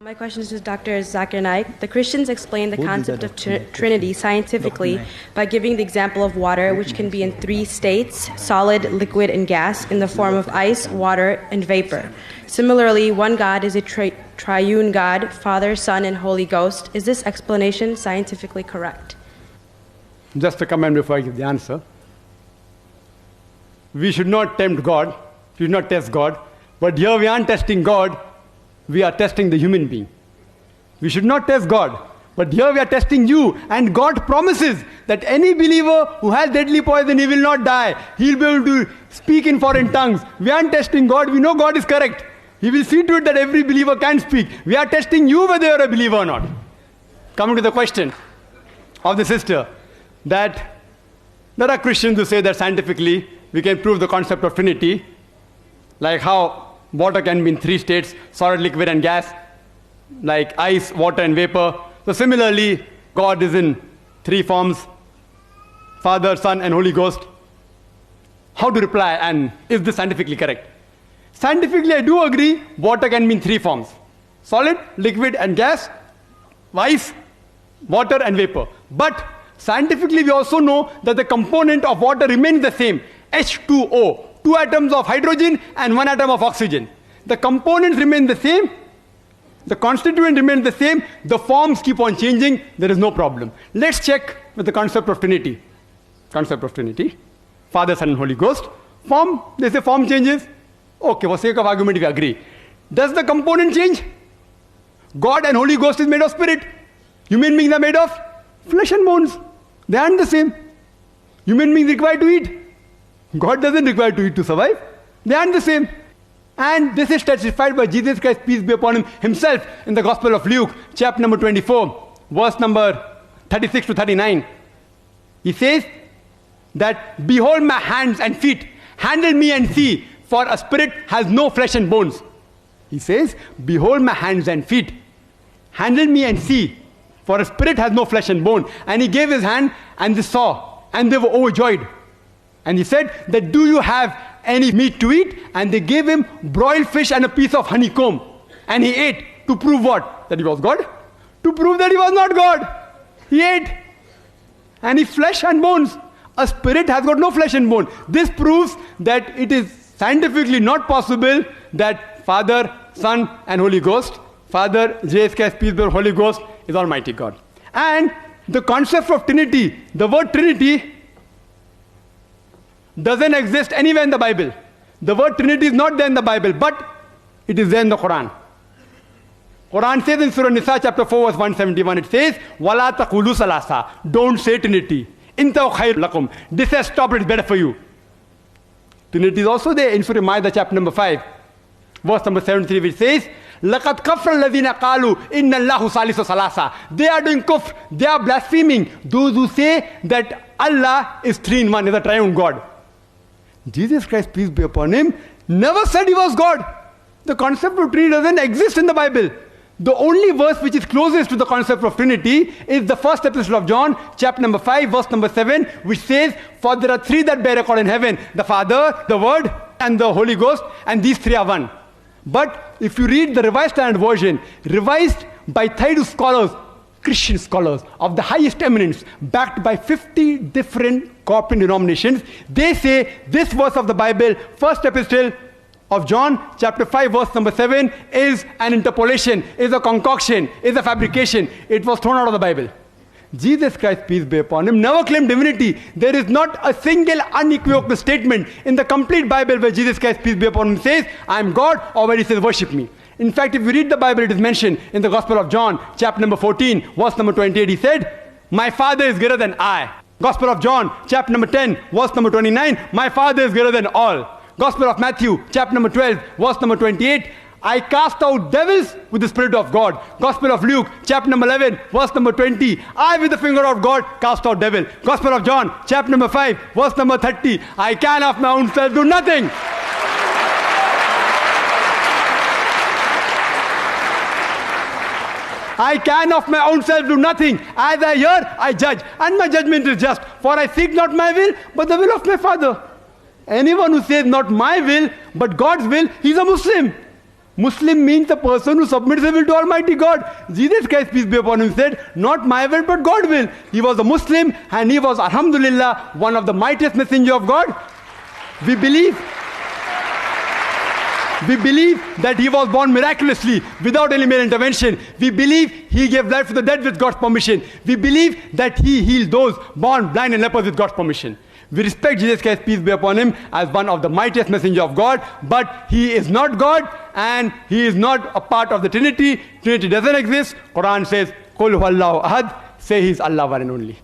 My question is to Dr. Zakir Naik. The Christians explain the concept of Trinity scientifically by giving the example of water, which can be in three states, solid, liquid, and gas, in the form of ice, water, and vapor. Similarly, one God is a triune God, Father, Son, and Holy Ghost. Is this explanation scientifically correct? Just a comment before I give the answer. We should not tempt God, we should not test God, but here we aren't testing God, we are testing the human being. We should not test God, but here we are testing you, and God promises that any believer who has deadly poison, he will not die. He'll be able to speak in foreign tongues. We aren't testing God, we know God is correct. He will see to it that every believer can speak. We are testing you whether you're a believer or not. Coming to the question of the sister, that there are Christians who say that scientifically we can prove the concept of Trinity, like how water can be in three states, solid, liquid, and gas, like ice, water, and vapor. So similarly, God is in three forms, Father, Son, and Holy Ghost. How to reply, and is this scientifically correct? Scientifically, I do agree, water can be in three forms, solid, liquid, and gas, ice, water, and vapor. But scientifically, we also know that the component of water remains the same, H2O. 2 atoms of hydrogen and 1 atom of oxygen. The components remain the same, the constituent remains the same, the forms keep on changing, there is no problem. Let's check with the concept of Trinity. Concept of Trinity, Father, Son, and Holy Ghost. Form, they say form changes. Okay, for sake of argument we agree. Does the component change? God and Holy Ghost is made of spirit. Human beings are made of flesh and bones. They aren't the same. Human beings require to eat. God doesn't require to eat to survive. They aren't the same. And this is testified by Jesus Christ, peace be upon him, himself in the Gospel of Luke, chapter number 24, verse number 36 to 39. He says that, behold my hands and feet, handle me and see, for a spirit has no flesh and bones. He says, behold my hands and feet, handle me and see, for a spirit has no flesh and bone. And he gave his hand, and they saw, and they were overjoyed. And he said that, do you have any meat to eat? And they gave him broiled fish and a piece of honeycomb. And he ate to prove what? That he was God? To prove that he was not God. He ate. And he flesh and bones. A spirit has got no flesh and bone. This proves that it is scientifically not possible that Father, Son, and Holy Ghost, Father, Jesus Christ, peace be upon Holy Ghost, is Almighty God. And the concept of Trinity, the word Trinity, doesn't exist anywhere in the Bible. The word Trinity is not there in the Bible, but it is there in the Quran. Quran says in Surah Nisa chapter 4 verse 171, it says, وَلَا تَقُولُوا ثَلَاثَةً. Don't say Trinity. إِنْتَوْ خَيْرٌ لَكُمْ. This has stopped, it's better for you. Trinity is also there in Surah Ma'idah chapter number 5, verse number 73, which says, لَقَدْ كَفْرَ الَّذِينَ قَالُوا إِنَّ اللَّهُ ثَالِثُ ثَلَاثَةٍ. They are doing kufr, they are blaspheming, those who say that Allah is three in one, is a triune God. Jesus Christ, peace be upon him, never said he was God. The concept of Trinity doesn't exist in the Bible. The only verse which is closest to the concept of Trinity is the first epistle of John, chapter number 5, verse number 7, which says, for there are three that bear record in heaven, the Father, the Word, and the Holy Ghost, and these three are one. But if you read the Revised Standard Version, revised by Thaydu scholars, Christian scholars of the highest eminence, backed by 50 different corporate denominations, they say this verse of the Bible, first epistle of John, chapter 5, verse number 7, is an interpolation, is a concoction, is a fabrication. It was thrown out of the Bible. Jesus Christ, peace be upon him, never claimed divinity. There is not a single unequivocal statement in the complete Bible where Jesus Christ, peace be upon him, says, I am God, or where he says, worship me. In fact, if you read the Bible, it is mentioned in the Gospel of John, chapter number 14, verse number 28, he said, my Father is greater than I. Gospel of John, chapter number 10, verse number 29, my Father is greater than all. Gospel of Matthew, chapter number 12, verse number 28, I cast out devils with the Spirit of God. Gospel of Luke, chapter number 11, verse number 20, I with the finger of God cast out devil. Gospel of John, chapter number 5, verse number 30, I can of my own self do nothing. I can of my own self do nothing. As I hear, I judge. And my judgment is just. For I seek not my will, but the will of my Father. Anyone who says not my will, but God's will, he's a Muslim. Muslim means a person who submits his will to Almighty God. Jesus Christ, peace be upon him, said, not my will but God will. He was a Muslim and he was, alhamdulillah, one of the mightiest messengers of God. We believe that he was born miraculously without any male intervention. We believe he gave life to the dead with God's permission. We believe that he healed those born blind and lepers with God's permission. We respect Jesus Christ, peace be upon him, as one of the mightiest messengers of God, but he is not God and he is not a part of the Trinity. Trinity doesn't exist. Quran says, Qul huwallahu ahad, say he is Allah one and only.